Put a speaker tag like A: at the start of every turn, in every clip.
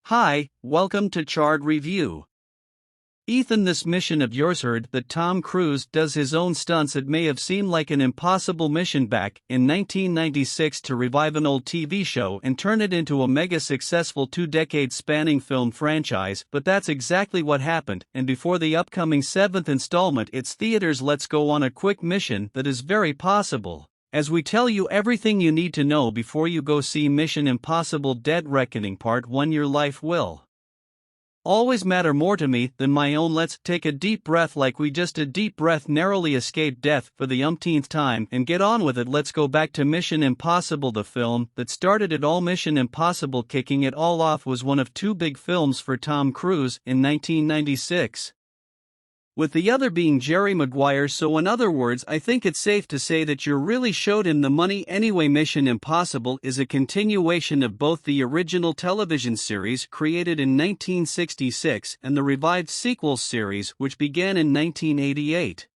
A: Hi, welcome to Chard Review. Ethan, this mission of yours, heard that Tom Cruise does his own stunts. It may have seemed like an impossible mission back in 1996 to revive an old TV show and turn it into a mega successful 2-decade spanning film franchise, but that's exactly what happened, and before the upcoming 7th installment hits theaters, let's go on a quick mission that is very possible, as we tell you everything you need to know before you go see Mission Impossible Dead Reckoning Part 1. Your life will always matter more to me than my own. Let's take a deep breath, like we just a deep breath, narrowly escaped death for the umpteenth time, and get on with it. Let's go back to Mission Impossible, the film that started it all. Mission Impossible, kicking it all off, was one of two big films for Tom Cruise in 1996, with the other being Jerry Maguire. So in other words, I think it's safe to say that you really showed him the money. Anyway, Mission Impossible is a continuation of both the original television series created in 1966 and the revived sequel series, which began in 1988.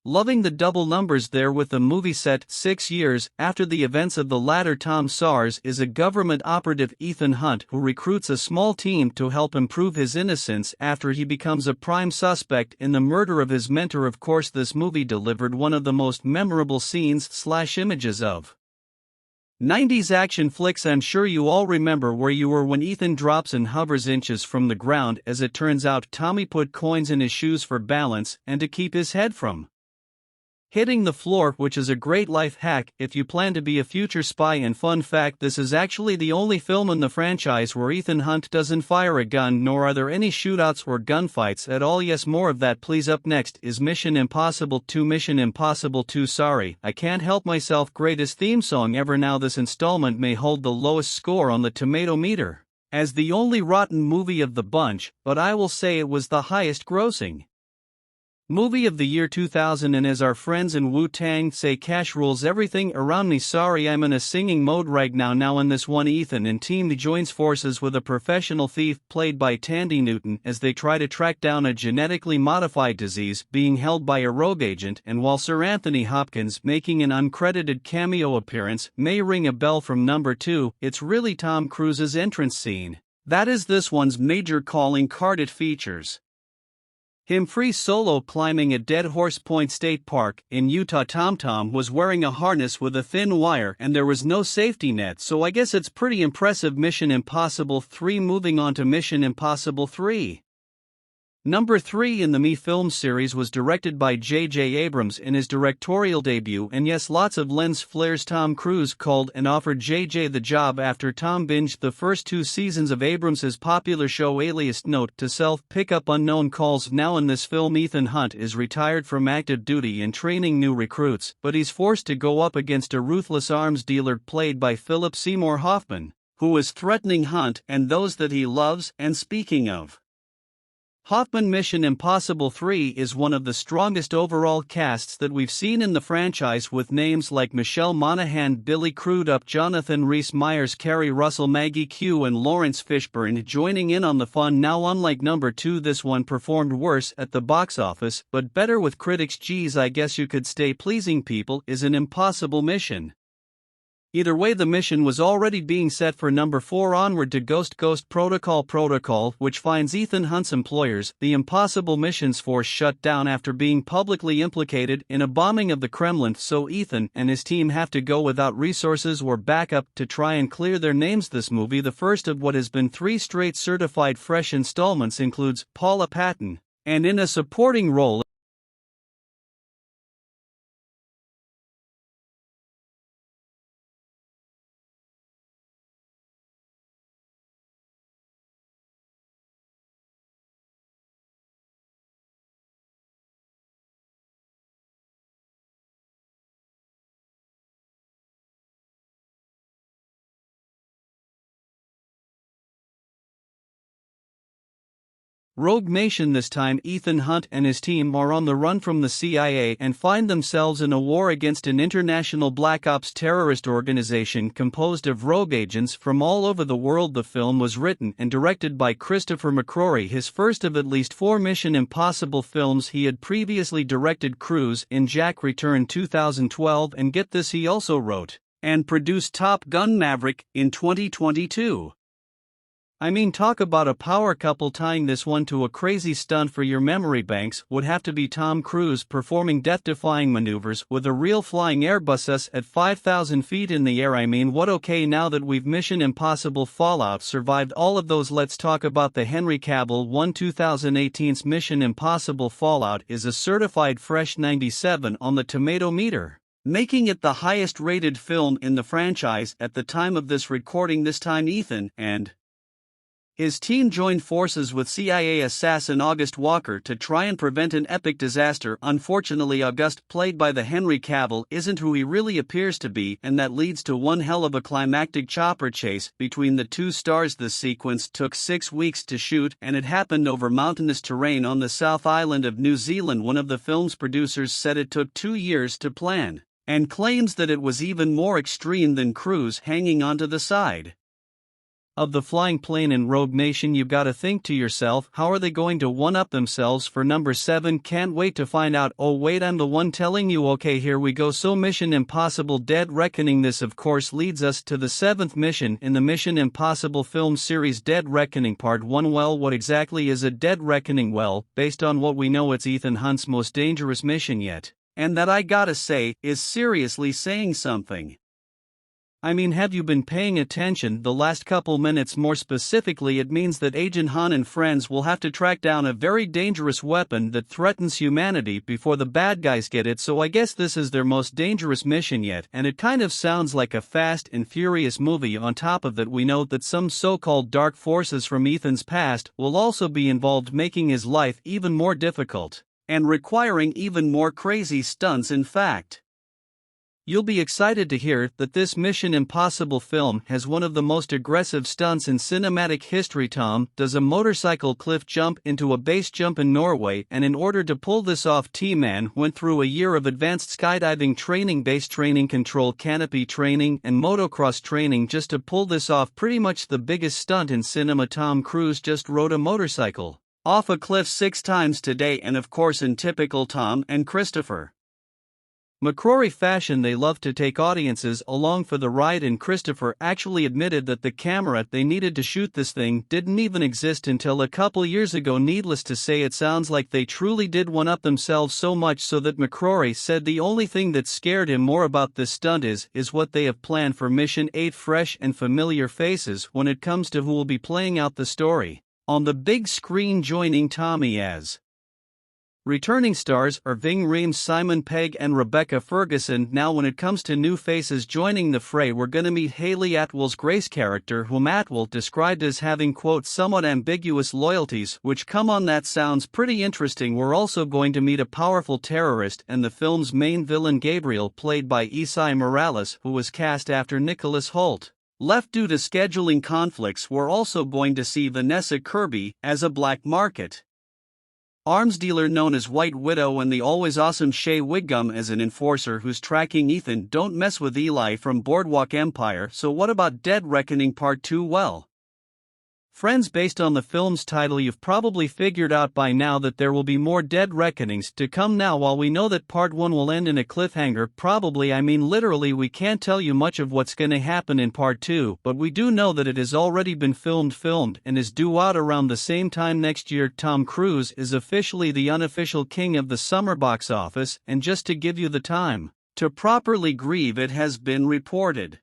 A: Loving the double numbers there, with the movie set 6 years after the events of the latter. Tom Sars is a government operative, Ethan Hunt, who recruits a small team to help him prove his innocence after he becomes a prime suspect in the murder of his mentor. Of course, this movie delivered one of the most memorable scenes/images of 90s action flicks. I'm sure you all remember where you were when Ethan drops and hovers inches from the ground. As it turns out, Tommy put coins in his shoes for balance and to keep his head from hitting the floor, which is a great life hack if you plan to be a future spy. And fun fact, this is actually the only film in the franchise where Ethan Hunt doesn't fire a gun, nor are there any shootouts or gunfights at all. Yes, more of that please. Up next is Mission Impossible 2. Mission Impossible 2, sorry, I can't help myself, greatest theme song ever. Now this installment may hold the lowest score on the tomato meter, as the only rotten movie of the bunch, but I will say it was the highest grossing movie of the year 2000, and as our friends in Wu-Tang say, cash rules everything around me. Sorry, I'm in a singing mode right now. Now in this one, Ethan and team joins forces with a professional thief played by Tandy Newton as they try to track down a genetically modified disease being held by a rogue agent. And while Sir Anthony Hopkins, making an uncredited cameo appearance, may ring a bell from number 2, it's really Tom Cruise's entrance scene that is this one's major calling card. It features him free solo climbing a Dead Horse Point State Park in Utah. Tom was wearing a harness with a thin wire and there was no safety net, so I guess it's pretty impressive. Mission Impossible 3. Moving on to Mission Impossible 3. Number 3 in the Me film series was directed by J.J. Abrams in his directorial debut, and yes, lots of lens flares. Tom Cruise called and offered J.J. the job after Tom binged the first 2 seasons of Abrams' popular show Alias. Note to self, pick up unknown calls. Now in this film, Ethan Hunt is retired from active duty and training new recruits, but he's forced to go up against a ruthless arms dealer played by Philip Seymour Hoffman, who is threatening Hunt and those that he loves. And speaking of Hoffman, Mission Impossible 3 is one of the strongest overall casts that we've seen in the franchise, with names like Michelle Monaghan, Billy Crudup, Jonathan Rhys-Meyers, Kerry Russell, Maggie Q and Lawrence Fishburne joining in on the fun. Now unlike number 2, this one performed worse at the box office, but better with critics. Geez, I guess you could say pleasing people is an impossible mission. Either way, the mission was already being set for number 4. Onward to Ghost Protocol, which finds Ethan Hunt's employers, the Impossible Missions Force, shut down after being publicly implicated in a bombing of the Kremlin, so Ethan and his team have to go without resources or backup to try and clear their names. This movie, the first of what has been 3 straight certified fresh installments, includes Paula Patton, and in a supporting role Rogue Nation. This time, Ethan Hunt and his team are on the run from the CIA and find themselves in a war against an international black ops terrorist organization composed of rogue agents from all over the world. The film was written and directed by Christopher McQuarrie, his first of at least 4 Mission Impossible films. He had previously directed Cruise in Jack Return 2012, and get this, he also wrote and produced Top Gun Maverick in 2022. I mean, talk about a power couple. Tying this one to a crazy stunt for your memory banks would have to be Tom Cruise performing death-defying maneuvers with a real flying Airbus at 5,000 feet in the air. I mean, what? Okay, now that we've Mission Impossible Fallout survived all of those, let's talk about the Henry Cavill one. 2018's Mission Impossible Fallout is a certified fresh 97 on the tomato meter, making it the highest rated film in the franchise at the time of this recording. This time Ethan and his team joined forces with CIA assassin August Walker to try and prevent an epic disaster. Unfortunately, August, played by the Henry Cavill, isn't who he really appears to be, and that leads to one hell of a climactic chopper chase between the two stars. The sequence took 6 weeks to shoot, and it happened over mountainous terrain on the South Island of New Zealand. One of the film's producers said it took 2 years to plan, and claims that it was even more extreme than Cruise hanging onto the side of the flying plane. In Rogue Nation, you gotta think to yourself, how are they going to one-up themselves for number 7? Can't wait to find out. Oh wait, I'm the one telling you. Okay, here we go. So Mission Impossible Dead Reckoning. This of course leads us to the 7th mission in the Mission Impossible film series, Dead Reckoning Part 1. Well, what exactly is a Dead Reckoning? Well, based on what we know, it's Ethan Hunt's most dangerous mission yet, and that, I gotta say, is seriously saying something. I mean, have you been paying attention the last couple minutes? More specifically, it means that Agent Hunt and friends will have to track down a very dangerous weapon that threatens humanity before the bad guys get it. So I guess this is their most dangerous mission yet, and it kind of sounds like a Fast and Furious movie. On top of that, we know that some so-called dark forces from Ethan's past will also be involved, making his life even more difficult and requiring even more crazy stunts. In fact, you'll be excited to hear that this Mission Impossible film has one of the most aggressive stunts in cinematic history. Tom does a motorcycle cliff jump into a base jump in Norway, and in order to pull this off, T-Man went through a year of advanced skydiving training, base training, control canopy training, and motocross training just to pull this off. Pretty much the biggest stunt in cinema. Tom Cruise just rode a motorcycle off a cliff 6 times today, and of course, in typical Tom and Christopher McQuarrie fashion, they love to take audiences along for the ride, and Christopher actually admitted that the camera they needed to shoot this thing didn't even exist until a couple years ago. Needless to say, it sounds like they truly did one-up themselves, so much so that McQuarrie said the only thing that scared him more about this stunt is what they have planned for Mission 8: fresh and familiar faces when it comes to who will be playing out the story on the big screen. Joining Tommy as returning stars are Ving Rhames, Simon Pegg, and Rebecca Ferguson. Now, when it comes to new faces joining the fray, we're gonna meet Hayley Atwell's Grace character, whom Atwell described as having, quote, somewhat ambiguous loyalties, which, come on, that sounds pretty interesting. We're also going to meet a powerful terrorist and the film's main villain, Gabriel, played by Esai Morales, who was cast after Nicholas Hoult left due to scheduling conflicts. We're also going to see Vanessa Kirby as a black market arms dealer known as White Widow, and the always awesome Shea Whigham as an enforcer who's tracking Ethan. Don't mess with Eli from Boardwalk Empire. So what about Dead Reckoning Part 2? Well, friends, based on the film's title, you've probably figured out by now that there will be more Dead Reckonings to come. Now, while we know that Part 1 will end in a cliffhanger, probably, I mean literally, we can't tell you much of what's gonna happen in Part 2, but we do know that it has already been filmed and is due out around the same time next year. Tom Cruise is officially the unofficial king of the summer box office, and just to give you the time to properly grieve, it has been reported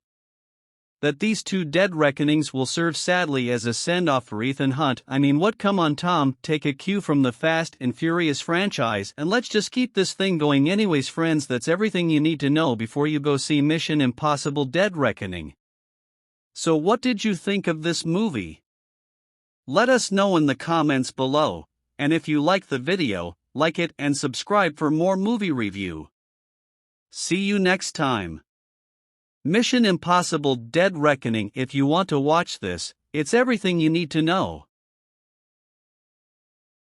A: that these 2 Dead Reckonings will serve sadly as a send-off for Ethan Hunt. I mean, what? Come on, Tom, take a cue from the Fast and Furious franchise, and let's just keep this thing going. Anyways, friends, that's everything you need to know before you go see Mission Impossible Dead Reckoning. So what did you think of this movie? Let us know in the comments below, and if you like the video, like it and subscribe for more movie review. See you next time. Mission Impossible Dead Reckoning. If you want to watch this, it's everything you need to know.